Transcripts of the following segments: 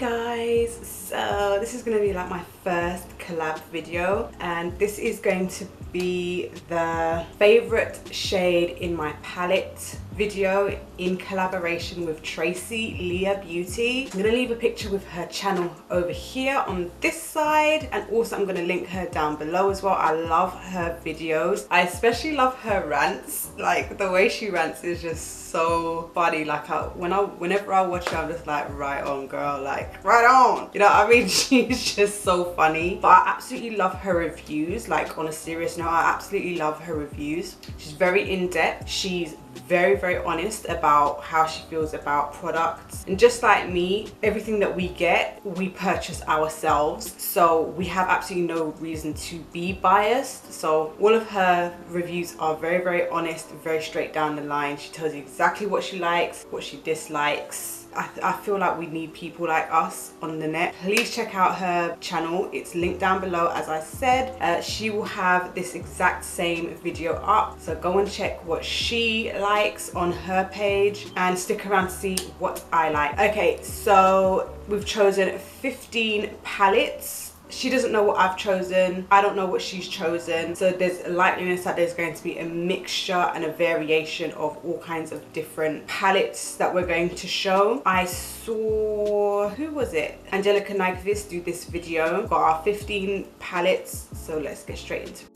guys, so this is going to be like my first collab video, and this is going to be the favorite shade in my palette video in collaboration with Tracy Lea Beauty. I'm going to leave a picture with her channel over here on this side, and also I'm going to link her down below as well. I love her videos. I especially love her rants. Like, the way she rants is just so funny. Like, whenever I watch her, I'm just like, right on, girl, like right on, you know what I mean? She's just so funny. But I absolutely love her reviews. Like, on a serious note, I absolutely love her reviews. She's very in-depth. She's very honest about how she feels about products, and just like me, everything that we get we purchase ourselves, so we have absolutely no reason to be biased. So all of her reviews are very honest, very straight down the line. She tells you exactly what she likes, what she dislikes. I feel like we need people like us on the net. Please check out her channel. It's linked down below, as I said. She will have this exact same video up, so go and check what she likes on her page and stick around to see what I like. Okay, so we've chosen 15 palettes. She doesn't know what I've chosen. I don't know what she's chosen. So there's a likeliness that there's going to be a mixture and a variation of all kinds of different palettes that we're going to show. I saw, who was it? Angelica Nyquist do this video. Got our 15 palettes. So let's get straight into it.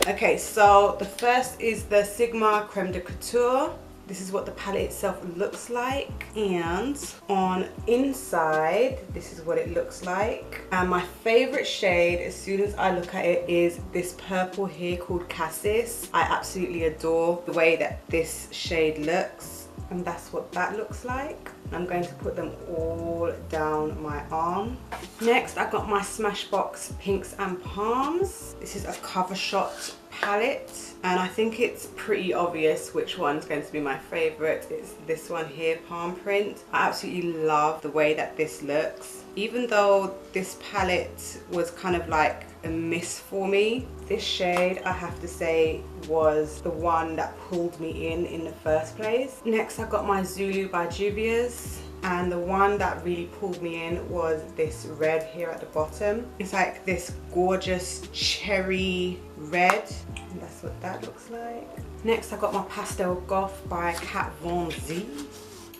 Okay, so the first is the Sigma Creme de Couture. This is what the palette itself looks like, and on inside this is what it looks like. And my favorite shade, as soon as I look at it, is this purple here called Cassis. I absolutely adore the way that this shade looks, and that's what that looks like. I'm going to put them all down my arm. Next, I got my Smashbox Pinks and Palms. This is a cover shot palette, and I think it's pretty obvious which one's going to be my favorite. It's this one here, Palm Print. I absolutely love the way that this looks. Even though this palette was kind of like a miss for me, this shade, I have to say, was the one that pulled me in the first place. Next, I got my Zulu by Juvias, and the one that really pulled me in was this red here at the bottom. It's like this gorgeous cherry red, and that's what that looks like. Next, I got my Pastel Goth by Kat Von Z.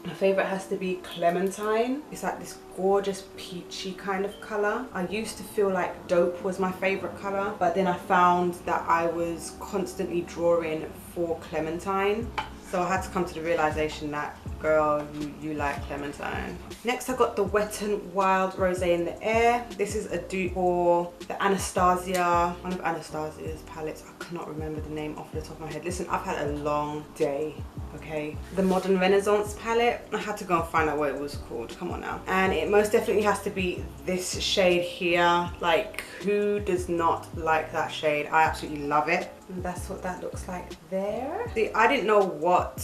My favorite has to be Clementine. It's like this gorgeous peachy kind of color. I used to feel like Dope was my favorite color, but then I found that I was constantly drawing for Clementine. So I had to come to the realization that, girl, you like Clementine. Next, I got the Wet n Wild Rosé in the Air. This is a dupe for the Anastasia, one of Anastasia's palettes. I cannot remember the name off the top of my head. Listen, I've had a long day, okay? The Modern Renaissance palette. I had to go and find out what it was called. Come on now. And it most definitely has to be this shade here. Like, who does not like that shade? I absolutely love it. And that's what that looks like there. See, I didn't know what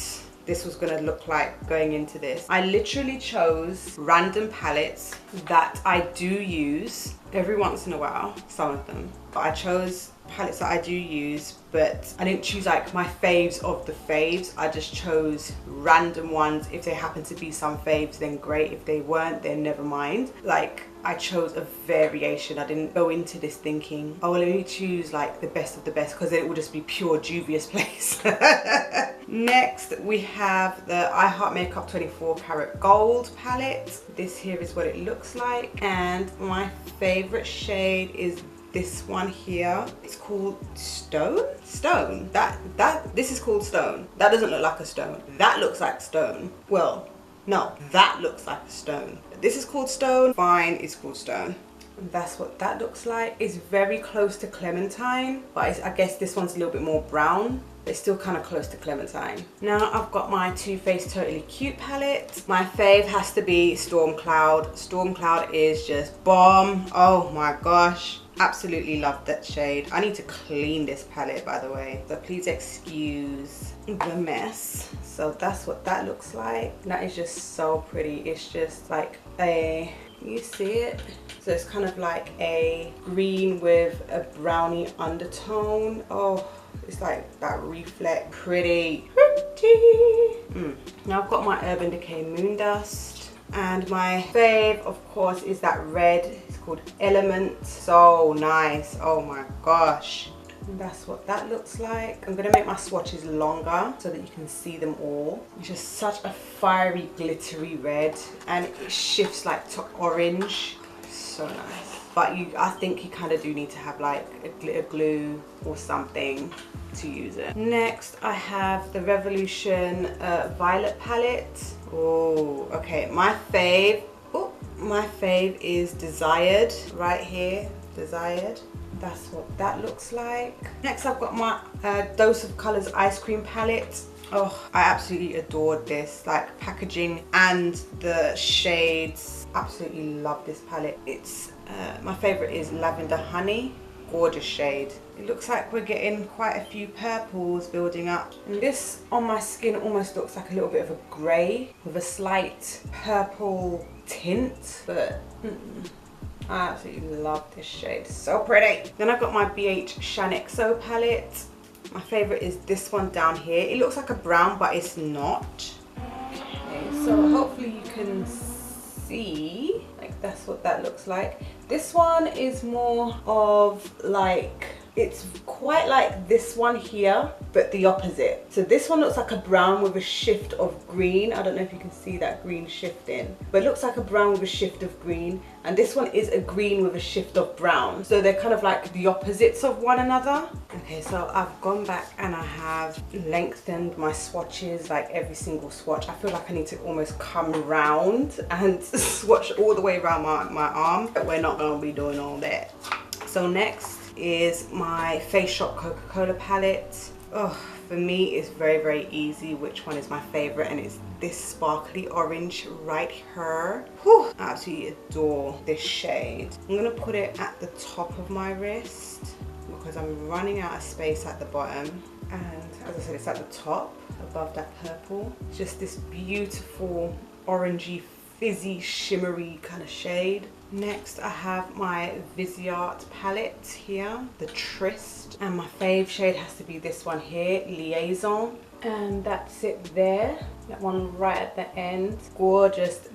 this was gonna look like going into this. I literally chose random palettes that I do use every once in a while, some of them, but I chose palettes that I do use, but I didn't choose like my faves of the faves. I just chose random ones. If they happen to be some faves, then great. If they weren't, then never mind. Like, I chose a variation. I didn't go into this thinking, oh, let me choose like the best of the best, because then it would just be pure Juvia's place. Next, we have the I Heart Makeup 24 Karat Gold palette. This here is what it looks like, and my favorite shade is this one here. It's called Stone. This is called Stone. That doesn't look like a stone. That looks like stone. Well, no, that looks like a stone. This is called Stone. Fine, it's called Stone. And that's what that looks like. It's very close to Clementine, but I guess this one's a little bit more brown. It's still kind of close to Clementine. Now I've got my Too Faced Totally Cute palette. My fave has to be Storm Cloud. Storm Cloud is just bomb. Oh my gosh. Absolutely love that shade. I need to clean this palette, by the way, so please excuse the mess. So that's what that looks like. That is just so pretty. It's just like a, you see it? It's So it's kind of like a green with a brownie undertone. Oh, it's like that reflect. Pretty. Now I've got my Urban Decay Moon Dust. And my fave, of course, is that red. It's called Element. So nice. Oh my gosh. And that's what that looks like. I'm going to make my swatches longer so that you can see them all. It's just such a fiery, glittery red. And it shifts like to orange. So nice. But I think you kind of do need to have like a glitter glue or something to use it. Next, I have the Revolution Violet palette. Oh, okay. My fave is Desired right here. Desired. That's what that looks like. Next, I've got my Dose of Colors Ice Cream palette. Oh, I absolutely adored this, like packaging and the shades. Absolutely love this palette. It's my favorite is Lavender Honey. Gorgeous shade. It looks like we're getting quite a few purples building up. And this on my skin almost looks like a little bit of a grey with a slight purple tint, but I absolutely love this shade. So pretty. Then I've got my BH Shannexo palette. My favorite is this one down here. It looks like a brown, but it's not. Okay, so hopefully you can see, like that's what that looks like. This one is more of like, it's quite like this one here, but the opposite. So this one looks like a brown with a shift of green. I don't know if you can see that green shifting, but it looks like a brown with a shift of green. And this one is a green with a shift of brown. So they're kind of like the opposites of one another. Okay, so I've gone back and I have lengthened my swatches, like every single swatch. I feel like I need to almost come around and swatch all the way around my arm, but we're not gonna be doing all that. So next is my Face Shop Coca-Cola palette. Oh, for me it's very, very easy which one is my favorite, and it's this sparkly orange right here. Whew, I absolutely adore this shade. I'm gonna put it at the top of my wrist because I'm running out of space at the bottom, and as I said, it's at the top above that purple. It's just this beautiful orangey, fizzy, shimmery kind of shade. Next, I have my Viseart palette here, the Tryst, and my fave shade has to be this one here, Liaison, and that's it there. That one right at the end, gorgeous,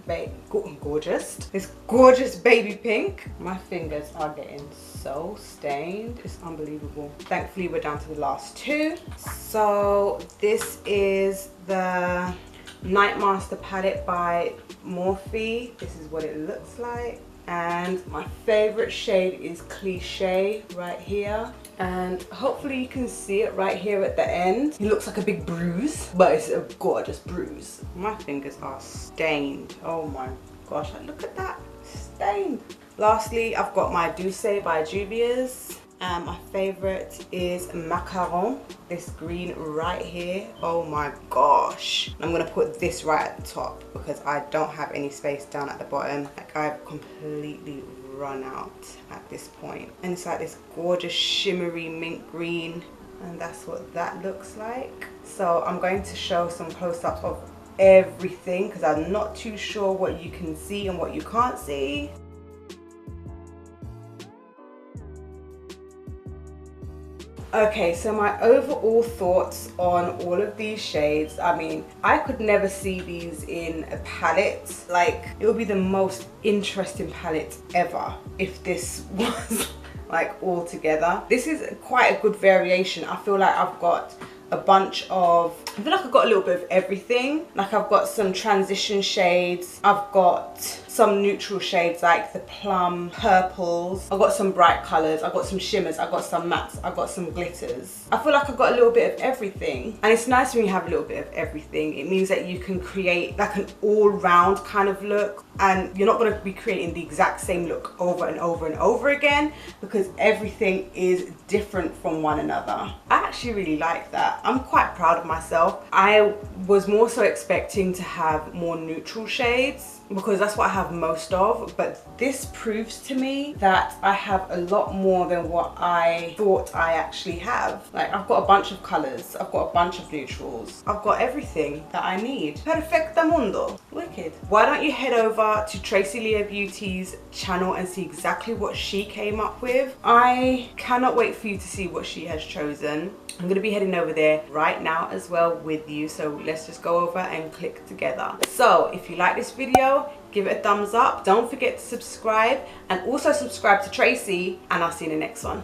this gorgeous baby pink. My fingers are getting so stained, it's unbelievable. Thankfully, we're down to the last two. So this is the Nightmaster palette by Morphe. This is what it looks like. And my favorite shade is Cliché right here, and hopefully you can see it right here at the end. It looks like a big bruise, but it's a gorgeous bruise. My fingers are stained. Oh my gosh, look at that, stained. Lastly, I've got my Douce by Juvias. And my favorite is Macaron, this green right here. Oh my gosh. I'm gonna put this right at the top because I don't have any space down at the bottom. Like, I've completely run out at this point. And it's like this gorgeous shimmery mint green, and that's what that looks like. So I'm going to show some close-ups of everything because I'm not too sure what you can see and what you can't see. Okay, so my overall thoughts on all of these shades. I mean, I could never see these in a palette. Like, it would be the most interesting palette ever if this was like all together. This is quite a good variation. I feel like I've got a bunch of, I feel like I've got a little bit of everything. Like, I've got some transition shades, I've got some neutral shades like the plum purples, I've got some bright colors, I've got some shimmers, I've got some mattes, I've got some glitters. I feel like I've got a little bit of everything, and it's nice when you have a little bit of everything. It means that you can create like an all-round kind of look, and you're not going to be creating the exact same look over and over and over again because everything is different from one another. I actually really like that. I'm quite proud of myself. I was more so expecting to have more neutral shades because that's what I have most of, but this proves to me that I have a lot more than what I thought I actually have. Like, I've got a bunch of colors, I've got a bunch of neutrals, I've got everything that I need. Perfectamundo. Wicked. Why don't you head over to Tracy Lea Beauty's channel and see exactly what she came up with. I cannot wait for you to see what she has chosen. I'm going to be heading over there right now as well with you, so let's just go over and click together. So if you like this video, give it a thumbs up. Don't forget to subscribe, and also subscribe to Tracy, and I'll see you in the next one.